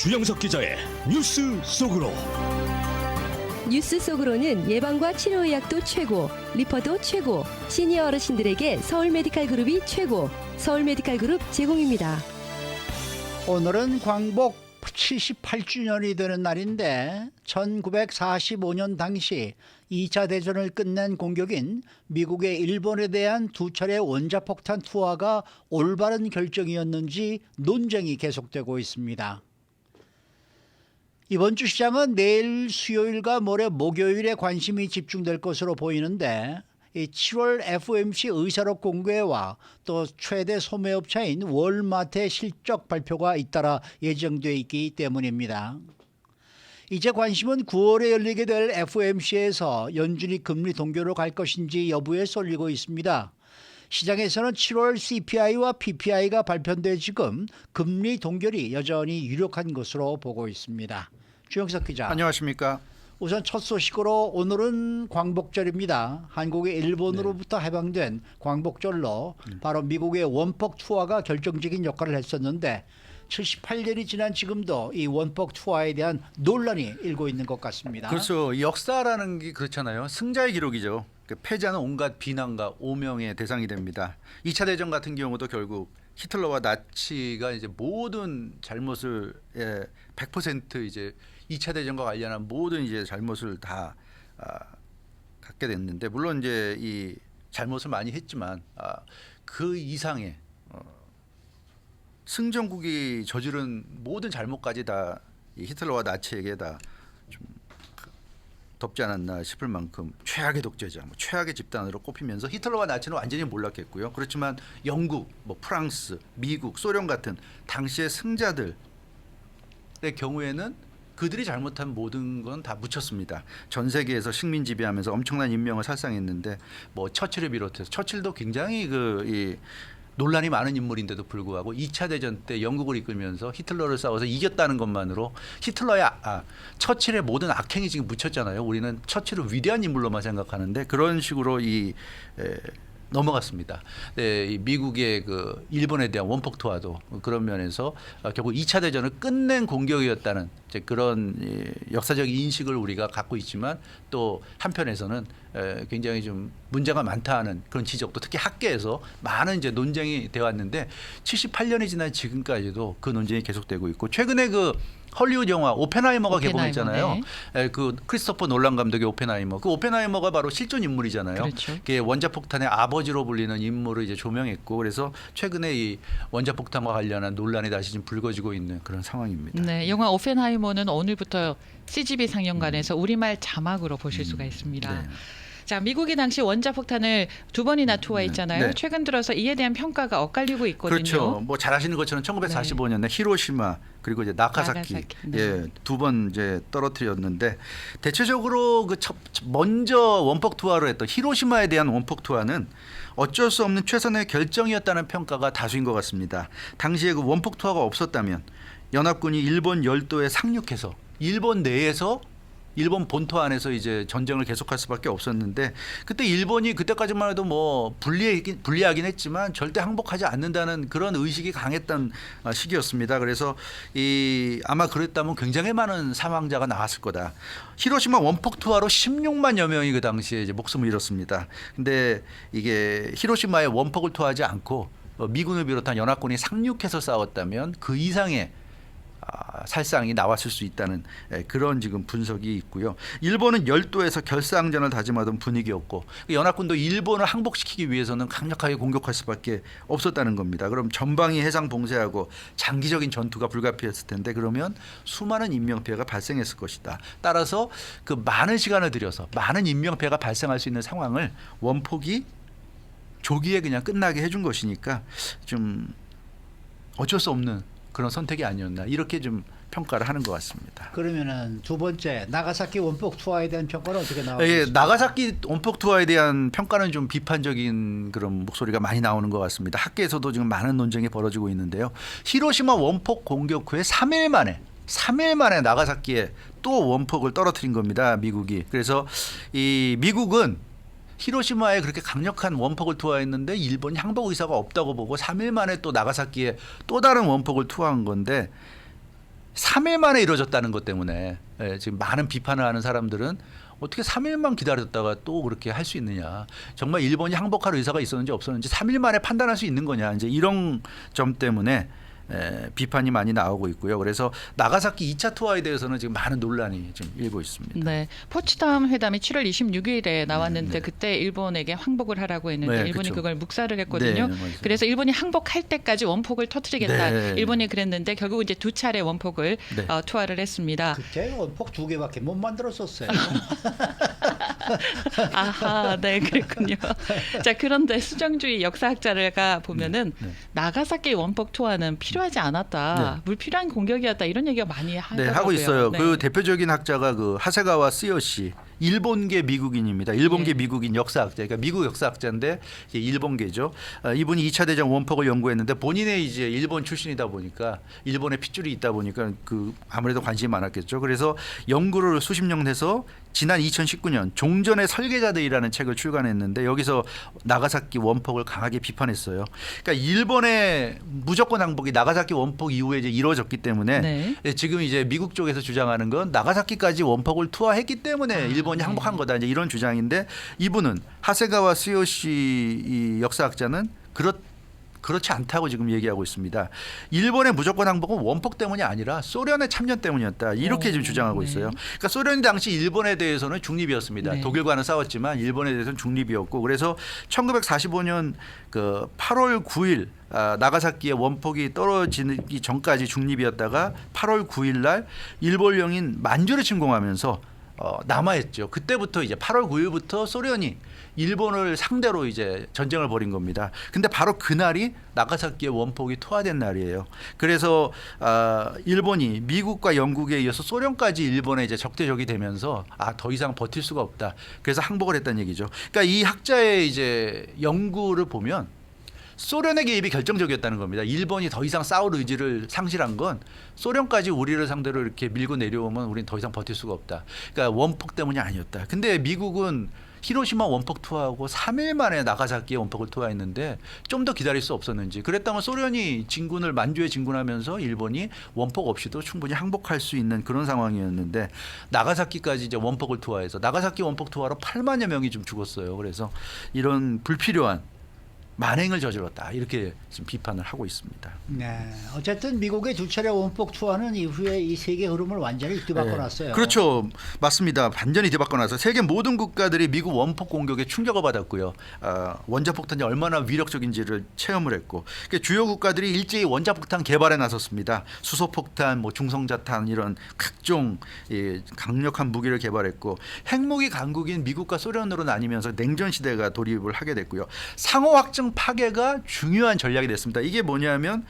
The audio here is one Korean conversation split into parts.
주영석 기자의 뉴스 속으로. 뉴스 속으로는 예방과 치료의학도 최고, 리퍼도 최고, 시니어 어르신들에게 서울 메디칼 그룹이 최고, 서울 메디칼 그룹 제공입니다. 오늘은 광복 78주년이 되는 날인데 1945년 당시 2차 대전을 끝낸 공격인 미국의 일본에 대한 두 차례 원자폭탄 투하가 올바른 결정이었는지 논쟁이 계속되고 있습니다. 이번 주 시장은 내일 수요일과 모레 목요일에 관심이 집중될 것으로 보이는데 이 7월 FOMC 의사록 공개와 또 최대 소매업체인 월마트의 실적 발표가 잇따라 예정돼 있기 때문입니다. 이제 관심은 9월에 열리게 될 FOMC에서 연준이 금리 동결로 갈 것인지 여부에 쏠리고 있습니다. 시장에서는 7월 CPI와 PPI가 발표된 지금 금리 동결이 여전히 유력한 것으로 보고 있습니다. 주영석 기자. 안녕하십니까. 우선 첫 소식으로 오늘은 광복절입니다. 한국이 일본으로부터 해방된 광복절로 바로 미국의 원폭 투하가 결정적인 역할을 했었는데 78년이 지난 지금도 이 원폭 투하에 대한 논란이 일고 있는 것 같습니다. 그렇죠. 역사라는 게 그렇잖아요. 승자의 기록이죠. 패자는 온갖 비난과 오명의 대상이 됩니다. 2차 대전 같은 경우도 결국 히틀러와 나치가 이제 모든 잘못을 100% 이제 2차 대전과 관련한 모든 이제 잘못을 다 갖게 됐는데, 물론 이제 이 잘못을 많이 했지만 그 이상의 승전국이 저지른 모든 잘못까지 다 이 히틀러와 나치에게 다 좀 덮지 않았나 싶을 만큼 최악의 독재자, 최악의 집단으로 꼽히면서 히틀러와 나치는 완전히 몰락했고요. 그렇지만 영국, 프랑스, 미국, 소련 같은 당시의 승자들의 경우에는 그들이 잘못한 모든 건 다 묻혔습니다. 전 세계에서 식민 지배하면서 엄청난 인명을 살상했는데 처칠을 비롯해서 처칠도 굉장히 이 논란이 많은 인물인데도 불구하고 2차 대전 때 영국을 이끌면서 히틀러를 싸워서 이겼다는 것만으로 히틀러의 처칠의 모든 악행이 지금 묻혔잖아요. 우리는 처칠을 위대한 인물로만 생각하는데 그런 식으로 넘어갔습니다. 네, 이 미국의 그 일본에 대한 원폭 투하도 그런 면에서 결국 2차 대전을 끝낸 공격이었다는 이제 그런 역사적 인식을 우리가 갖고 있지만 또 한편에서는 굉장히 좀 문제가 많다는 그런 지적도 특히 학계에서 많은 이제 논쟁이 되어 왔는데 78년이 지난 지금까지도 그 논쟁이 계속되고 있고, 최근에 그 헐리우드 영화 오펜하이머가 개봉했잖아요. 네. 그 크리스토퍼 놀란 감독의 오펜하이머. 그 오펜하이머가 바로 실존 인물이잖아요. 그렇죠. 그게 원자폭탄의 아버지로 불리는 인물을 이제 조명했고, 그래서 최근에 이 원자폭탄과 관련한 논란이 다시 좀 불거지고 있는 그런 상황입니다. 네, 영화 오펜하이머는 오늘부터 CGV 상영관에서 우리말 자막으로 보실 수가 있습니다. 네. 자, 미국이 당시 원자폭탄을 2번이나 투하했잖아요. 네. 최근 들어서 이에 대한 평가가 엇갈리고 있거든요. 그렇죠. 잘 아시는 것처럼 1945년에 히로시마 그리고 이제 나가사키 네. 2번 이제 떨어뜨렸는데, 대체적으로 먼저 원폭 투하로 했던 히로시마에 대한 원폭 투하는 어쩔 수 없는 최선의 결정이었다는 평가가 다수인 것 같습니다. 당시에 그 원폭 투하가 없었다면 연합군이 일본 열도에 상륙해서 일본 내에서 일본 본토 안에서 이제 전쟁을 계속할 수밖에 없었는데, 그때 일본이 그때까지만 해도 불리하긴 했지만 절대 항복하지 않는다는 그런 의식이 강했던 시기였습니다. 그래서 아마 그랬다면 굉장히 많은 사망자가 나왔을 거다. 히로시마 원폭 투하로 16만여 명이 그 당시에 이제 목숨을 잃었습니다. 근데 이게 히로시마에 원폭을 투하하지 않고 미군을 비롯한 연합군이 상륙해서 싸웠다면 그 이상의 살상이 나왔을 수 있다는 그런 지금 분석이 있고요. 일본은 열도에서 결사항전을 다짐하던 분위기였고, 연합군도 일본을 항복시키기 위해서는 강력하게 공격할 수밖에 없었다는 겁니다. 그럼 전방위 해상 봉쇄하고 장기적인 전투가 불가피했을 텐데, 그러면 수많은 인명피해가 발생했을 것이다. 따라서 그 많은 시간을 들여서 많은 인명피해가 발생할 수 있는 상황을 원폭이 조기에 그냥 끝나게 해준 것이니까 좀 어쩔 수 없는 그런 선택이 아니었나, 이렇게 좀 평가를 하는 것 같습니다. 그러면은 두 번째 나가사키 원폭 투하에 대한 평가는 어떻게 나오고 예, 있습니까? 나가사키 원폭 투하에 대한 평가는 좀 비판적인 그런 목소리가 많이 나오는 것 같습니다. 학계에서도 지금 많은 논쟁이 벌어지고 있는데요. 히로시마 원폭 공격 후에 3일 만에 나가사키에 또 원폭을 떨어뜨린 겁니다, 미국이. 그래서 이 미국은 히로시마에 그렇게 강력한 원폭을 투하했는데 일본이 항복 의사가 없다고 보고 3일 만에 또 나가사키에 또 다른 원폭을 투하한 건데, 3일 만에 이루어졌다는 것 때문에 지금 많은 비판을 하는 사람들은 어떻게 3일만 기다렸다가 또 그렇게 할 수 있느냐. 정말 일본이 항복할 의사가 있었는지 없었는지 3일 만에 판단할 수 있는 거냐. 이제 이런 점 때문에 비판이 많이 나오고 있고요. 그래서 나가사키 2차 투하에 대해서는 지금 많은 논란이 지금 일고 있습니다. 네, 포츠담 회담이 7월 26일에 나왔는데 그때 일본에게 항복을 하라고 했는데 네, 일본이 그쵸. 그걸 묵살을 했거든요. 네, 맞아요. 그래서 일본이 항복할 때까지 원폭을 터뜨리겠다. 네. 일본이 그랬는데 결국 이제 2차례 원폭을 네. 투하를 했습니다. 그때 원폭 2개밖에 못 만들었었어요. 아하, 네, 그랬군요. 자, 그런데 수정주의 역사학자가 보면은 네. 나가사키 원폭 투하는 필요하지 않았다, 네. 불필요한 공격이었다 이런 얘기가 많이 하더라고요. 네, 하고 있어요. 네. 그 대표적인 학자가 그 하세가와 스요시, 일본계 미국인입니다. 일본계 네. 미국인 역사학자, 그러니까 미국 역사학자인데 이제 일본계죠. 이분이 2차 대전 원폭을 연구했는데 본인의 이제 일본 출신이다 보니까 일본의 핏줄이 있다 보니까 그 아무래도 관심이 많았겠죠. 그래서 연구를 수십 년 해서 지난 2019년 종전의 설계자들이라는 책을 출간했는데 여기서 나가사키 원폭을 강하게 비판했어요. 그러니까 일본의 무조건 항복이 나가사키 원폭 이후에 이제 이루어졌기 때문에 네. 지금 이제 미국 쪽에서 주장하는 건 나가사키까지 원폭을 투하했기 때문에 일본이 네. 항복한 거다. 이제 이런 주장인데 이분은 하세가와 스요시 이 역사학자는 그렇지 않다고 지금 얘기하고 있습니다. 일본의 무조건 항복은 원폭 때문이 아니라 소련의 참전 때문이었다. 이렇게 지금 주장하고 네. 있어요. 그러니까 소련이 당시 일본에 대해서는 중립이었습니다. 네. 독일과는 싸웠지만 일본에 대해서는 중립이었고 그래서 1945년 그 8월 9일 나가사키의 원폭이 떨어지기 전까지 중립이었다가 8월 9일 날 일본령인 만주를 침공하면서 남하했죠. 그때부터 이제 8월 9일부터 소련이 일본을 상대로 이제 전쟁을 벌인 겁니다. 근데 바로 그날이 나가사키의 원폭이 투하된 날이에요. 그래서 일본이 미국과 영국에 이어서 소련까지 일본의 이제 적대적이 되면서 더 이상 버틸 수가 없다. 그래서 항복을 했다는 얘기죠. 그러니까 이 학자의 이제 연구를 보면 소련의 개입이 결정적이었다는 겁니다. 일본이 더 이상 싸울 의지를 상실한 건 소련까지 우리를 상대로 이렇게 밀고 내려오면 우리는 더 이상 버틸 수가 없다. 그러니까 원폭 때문이 아니었다. 근데 미국은 히로시마 원폭 투하하고 3일 만에 나가사키에 원폭을 투하했는데 좀 더 기다릴 수 없었는지 그랬다면 소련이 진군을 만주에 진군하면서 일본이 원폭 없이도 충분히 항복할 수 있는 그런 상황이었는데 나가사키까지 이제 원폭을 투하해서 나가사키 원폭 투하로 8만여 명이 좀 죽었어요. 그래서 이런 불필요한 만행을 저질렀다 이렇게 지금 비판을 하고 있습니다. 네, 어쨌든 미국의 2차례 원폭 투하는 이후에 이 세계 흐름을 완전히 뒤바꿔놨어요. 그렇죠, 맞습니다. 완전히 뒤바꿔놔서 세계 모든 국가들이 미국 원폭 공격에 충격을 받았고요. 원자폭탄이 얼마나 위력적인지를 체험을 했고, 그러니까 주요 국가들이 일제히 원자폭탄 개발에 나섰습니다. 수소폭탄, 뭐 중성자탄 이런 각종 강력한 무기를 개발했고, 핵무기 강국인 미국과 소련으로 나뉘면서 냉전 시대가 돌입을 하게 됐고요. 상호 확증 파괴가 중요한 전략이 됐습니다. 이게 뭐냐면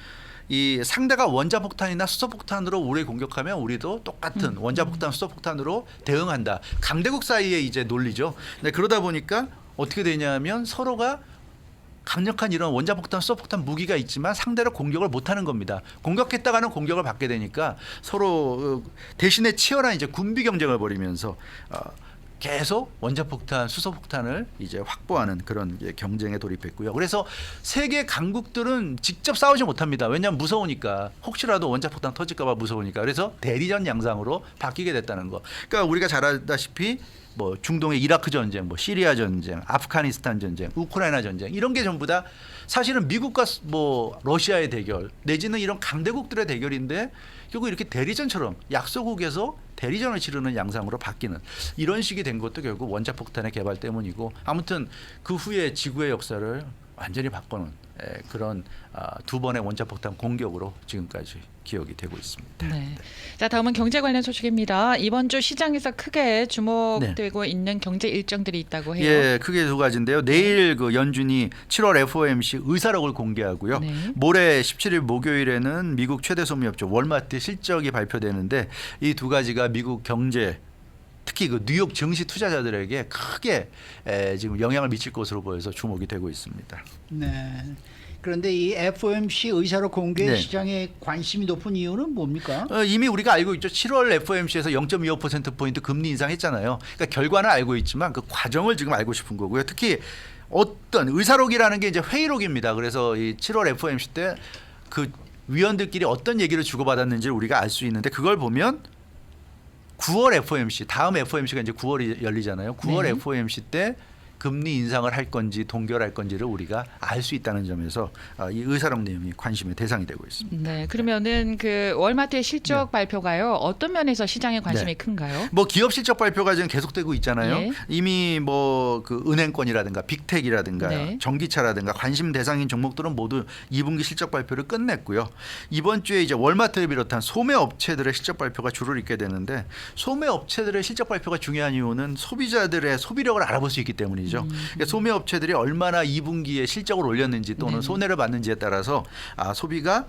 이 상대가 원자폭탄이나 수소폭탄으로 우리를 공격하면 우리도 똑같은 원자폭탄, 수소폭탄으로 대응한다. 강대국 사이의 이제 논리죠. 네, 그러다 보니까 어떻게 되냐면 서로가 강력한 이런 원자폭탄, 수소폭탄 무기가 있지만 상대를 공격을 못하는 겁니다. 공격했다가는 공격을 받게 되니까 서로 대신에 치열한 이제 군비 경쟁을 벌이면서 계속 원자폭탄, 수소폭탄을 이제 확보하는 그런 경쟁에 돌입했고요. 그래서 세계 강국들은 직접 싸우지 못합니다. 왜냐하면 무서우니까. 혹시라도 원자폭탄 터질까봐 무서우니까. 그래서 대리전 양상으로 바뀌게 됐다는 거. 그러니까 우리가 잘 알다시피 뭐 중동의 이라크 전쟁, 뭐 시리아 전쟁, 아프가니스탄 전쟁, 우크라이나 전쟁 이런 게 전부 다 사실은 미국과 뭐 러시아의 대결 내지는 이런 강대국들의 대결인데 결국 이렇게 대리전처럼 약소국에서 대리전을 치르는 양상으로 바뀌는 이런 식이 된 것도 결국 원자폭탄의 개발 때문이고 아무튼 그 후에 지구의 역사를 완전히 바꾸는 그런 두 번의 원자폭탄 공격으로 지금까지 기억이 되고 있습니다. 네. 자, 다음은 경제 관련 소식입니다. 이번 주 시장에서 크게 주목되고 있는 경제 일정들이 있다고 해요. 예, 크게 두 가지인데요. 내일 그 연준이 7월 FOMC 의사록을 공개하고요. 네. 모레 17일 목요일에는 미국 최대 소비업체 월마트 실적이 발표되는데 이 두 가지가 미국 경제 특히 그 뉴욕 증시 투자자들에게 크게 지금 영향을 미칠 것으로 보여서 주목이 되고 있습니다. 네. 그런데 이 FOMC 의사록 공개 네. 시장에 관심이 높은 이유는 뭡니까? 이미 우리가 알고 있죠. 7월 FOMC에서 0.25%포인트 금리 인상했잖아요. 그러니까 결과는 알고 있지만 그 과정을 지금 알고 싶은 거고요. 특히 어떤 의사록이라는 게 이제 회의록입니다. 그래서 이 7월 FOMC 때 그 위원들끼리 어떤 얘기를 주고받았는지를 우리가 알 수 있는데 그걸 보면 9월 FOMC 다음 FOMC가 이제 9월이 열리잖아요. 9월 네. FOMC 때 금리 인상을 할 건지 동결할 건지를 우리가 알 수 있다는 점에서 이 의사록 내용이 관심의 대상이 되고 있습니다. 네, 그러면은 그 월마트의 실적 네. 발표가요. 어떤 면에서 시장의 관심이 네. 큰가요? 뭐 기업 실적 발표가 지금 계속되고 있잖아요. 네. 이미 뭐 그 은행권이라든가 빅텍이라든가 네. 전기차라든가 관심 대상인 종목들은 모두 2분기 실적 발표를 끝냈고요. 이번 주에 이제 월마트를 비롯한 소매 업체들의 실적 발표가 줄을 잇게 되는데 소매 업체들의 실적 발표가 중요한 이유는 소비자들의 소비력을 알아볼 수 있기 때문이죠. 그러니까 소매 업체들이 얼마나 2분기에 실적을 올렸는지 또는 네. 손해를 봤는지에 따라서 소비가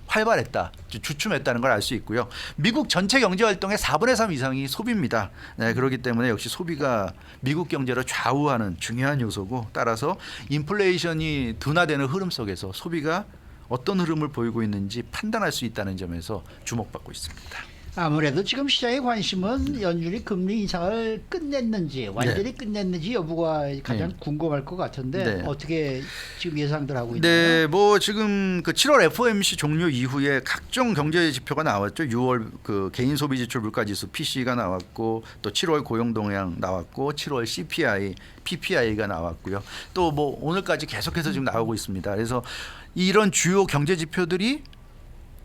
활발했다, 주춤했다는 걸 알 수 있고요. 미국 전체 경제 활동의 4분의 3 이상이 소비입니다. 네, 그렇기 때문에 역시 소비가 미국 경제를 좌우하는 중요한 요소고 따라서 인플레이션이 둔화되는 흐름 속에서 소비가 어떤 흐름을 보이고 있는지 판단할 수 있다는 점에서 주목받고 있습니다. 아무래도 지금 시장의 관심은 연준이 금리 인상을 끝냈는지 완전히 끝냈는지 여부가 가장 네. 궁금할 것 같은데 네. 어떻게 지금 예상들 하고 있나요? 네, 뭐 지금 그 7월 FOMC 종료 이후에 각종 경제 지표가 나왔죠. 6월 그 개인 소비 지출 물가 지수 PC가 나왔고 또 7월 고용 동향 나왔고 7월 CPI, PPI가 나왔고요. 또 뭐 오늘까지 계속해서 지금 나오고 있습니다. 그래서 이런 주요 경제 지표들이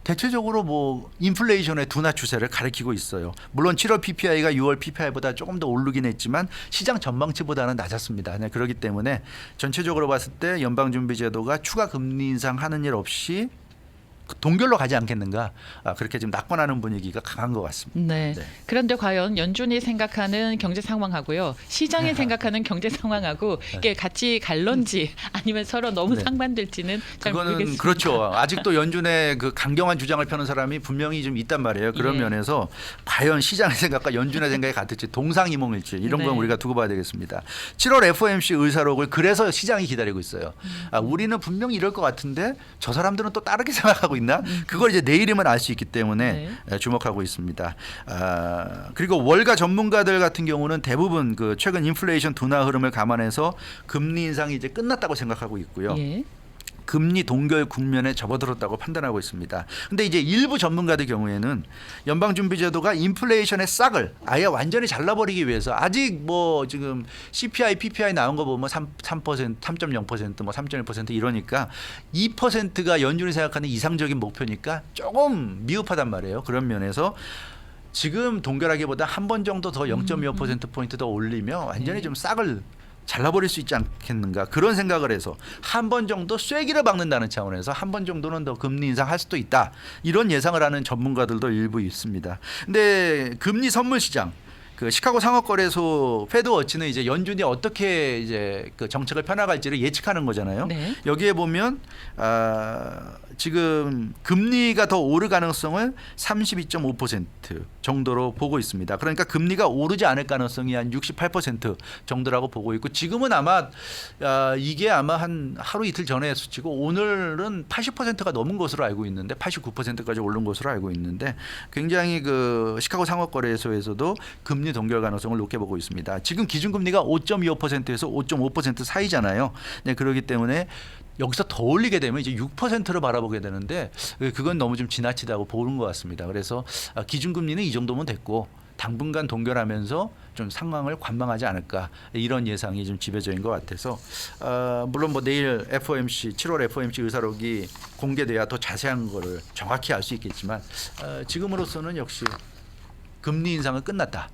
대체적으로 뭐 인플레이션의 둔화 추세를 가리키고 있어요. 물론 7월 PPI가 6월 PPI보다 조금 더 오르긴 했지만 시장 전망치보다는 낮았습니다. 네, 그렇기 때문에 전체적으로 봤을 때 연방준비제도가 추가 금리 인상하는 일 없이 동결로 가지 않겠는가 그렇게 지금 낙관하는 분위기가 강한 것 같습니다. 네. 네. 그런데 과연 연준이 생각하는 경제 상황하고요, 시장이 생각하는 경제 상황하고 이게 같이 갈런지 아니면 서로 너무 네. 상반될지는 잘 그거는 모르겠습니다. 그렇죠. 아직도 연준의 그 강경한 주장을 펴는 사람이 분명히 좀 있단 말이에요. 그런 예. 면에서 과연 시장의 생각과 연준의 생각이 같을지 동상이몽일지 이런 건 네. 우리가 두고 봐야 되겠습니다. 7월 FOMC 의사록을 그래서 시장이 기다리고 있어요. 우리는 분명히 이럴 것 같은데 저 사람들은 또 다르게 생각하고 있나? 그걸 이제 내일이면 알 수 있기 때문에 주목하고 있습니다. 그리고 월가 전문가들 같은 경우는 대부분 그 최근 인플레이션 둔화 흐름을 감안해서 금리 인상이 이제 끝났다고 생각하고 있고요. 예. 금리 동결 국면에 접어들었다고 판단하고 있습니다. 근데 이제 일부 전문가들 경우에는 연방준비제도가 인플레이션의 싹을 아예 완전히 잘라버리기 위해서 아직 뭐 지금 CPI, PPI 나온 거 보면 3%, 3.0%, 뭐 3.1% 이러니까 2%가 연준이 생각하는 이상적인 목표니까 조금 미흡하단 말이에요. 그런 면에서 지금 동결하기보다 한 번 정도 더 0.25%포인트 더 올리면 완전히 좀 싹을 잘라버릴 수 있지 않겠는가 그런 생각을 해서 한 번 정도 쐐기를 박는다는 차원에서 한 번 정도는 더 금리 인상할 수도 있다 이런 예상을 하는 전문가들도 일부 있습니다. 근데 금리 선물 시장 그 시카고 상업거래소 패드워치는 이제 연준이 어떻게 이제 그 정책을 펴나갈지를 예측하는 거잖아요. 네. 여기에 보면 지금 금리가 더 오를 가능성을 32.5% 정도로 보고 있습니다. 그러니까 금리가 오르지 않을 가능성이 한 68% 정도라고 보고 있고 지금은 아마 이게 아마 한 하루 이틀 전의 수치고 오늘은 80%가 넘은 것으로 알고 있는데 89%까지 오른 것으로 알고 있는데 굉장히 그 시카고 상업거래소에서도 금리 동결 가능성을 높게 보고 있습니다. 지금 기준금리가 5.25%에서 5.5% 사이잖아요. 네, 그렇기 때문에 여기서 더 올리게 되면 이제 6%를 바라보게 되는데 그건 너무 좀 지나치다고 보는 것 같습니다. 그래서 기준금리는 이 정도면 됐고 당분간 동결하면서 좀 상황을 관망하지 않을까 이런 예상이 좀 지배적인 것 같아서 물론 뭐 내일 FOMC 7월 FOMC 의사록이 공개돼야 더 자세한 거를 정확히 알 수 있겠지만 지금으로서는 역시 금리 인상은 끝났다.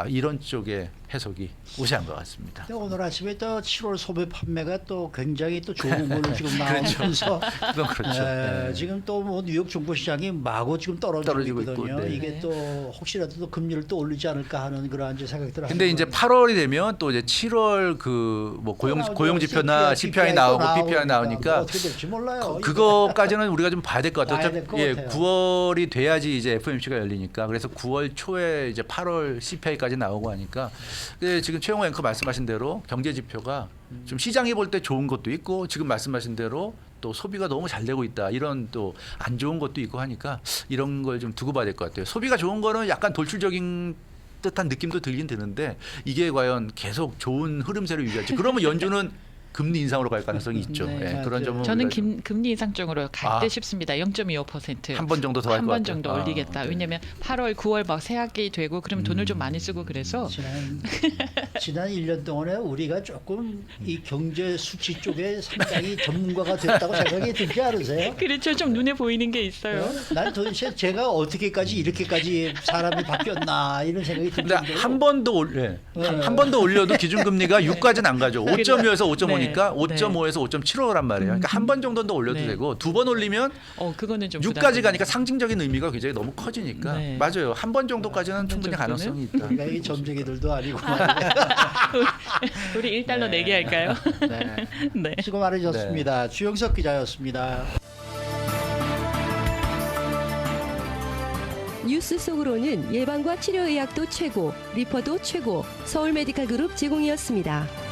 이런 쪽의 해석이 우세한 것 같습니다. 오늘 아침에 또 7월 소매 판매가 또 굉장히 또 좋은 걸로 지금 나오면서 그건 그렇죠. 네. 지금 또 뭐 뉴욕 중부시장이 마구 지금 떨어지고 있거든요. 있고, 네. 이게 또 혹시라도 또 금리를 또 올리지 않을까 하는 그런 이제 생각들을. 근데 이제 8월이 되면 또 이제 7월 그 뭐 고용 지표나 CPI 나오고 PPI 나오니까 뭐 어떻게 될지 몰라요. 그거까지는 우리가 좀 봐야 될 것 같아요. 봐야 될것 같아요. 9월이 돼야지 이제 FOMC가 열리니까 그래서 9월 초에 이제 8월 CPI까지 나오고 하니까 근데 지금 최영호 앵커 말씀하신 대로 경제 지표가 좀 시장이 볼 때 좋은 것도 있고 지금 말씀하신 대로 또 소비가 너무 잘 되고 있다 이런 또 안 좋은 것도 있고 하니까 이런 걸 좀 두고 봐야 될 것 같아요. 소비가 좋은 거는 약간 돌출적인 듯한 느낌도 들긴 드는데 이게 과연 계속 좋은 흐름세를 유지할지 그러면 연준은 금리 인상으로 갈 가능성이 있죠. 네. 예, 그런 맞아요. 점은 저는 우리가 금리 인상 쪽으로 갈 때 아. 싶습니다. 0.25%. 한 번 정도 더 할 것 같아요. 한 번 정도 올리겠다. 네. 왜냐하면 8월, 9월 막 새학기 되고 그러면 돈을 좀 많이 쓰고 그래서 지난 1년 동안에 우리가 조금 이 경제 수치 쪽에 상당히 전문가가 됐다고 생각이 들지 않으세요? 그렇죠. 좀 눈에 보이는 게 있어요. 난 도대체 제가 어떻게까지 이렇게까지 사람이 바뀌었나 이런 생각이 들 근데 정도로 한 번 더 한 번 더 올려도 기준금리가 6까지는 안 가죠. 5.2에서 5.5니까 네. 5.5에서 5.75란 말이에요. 그러니까 한 번 정도는 더 올려도 네. 되고 두 번 올리면 그거는 좀 6까지 부담되네요. 가니까 상징적인 의미가 굉장히 너무 커지니까 네. 맞아요. 한 번 정도까지는 충분히 정도는? 가능성이 있다. 우리가 이 점쟁이들도 아니고 우리 1달러 네. 내기 할까요? 네. 네. 수고 많으셨습니다. 주영석 기자였습니다. 뉴스 속으로는 예방과 치료의학도 최고, 리퍼도 최고, 서울 메디칼 그룹 제공이었습니다.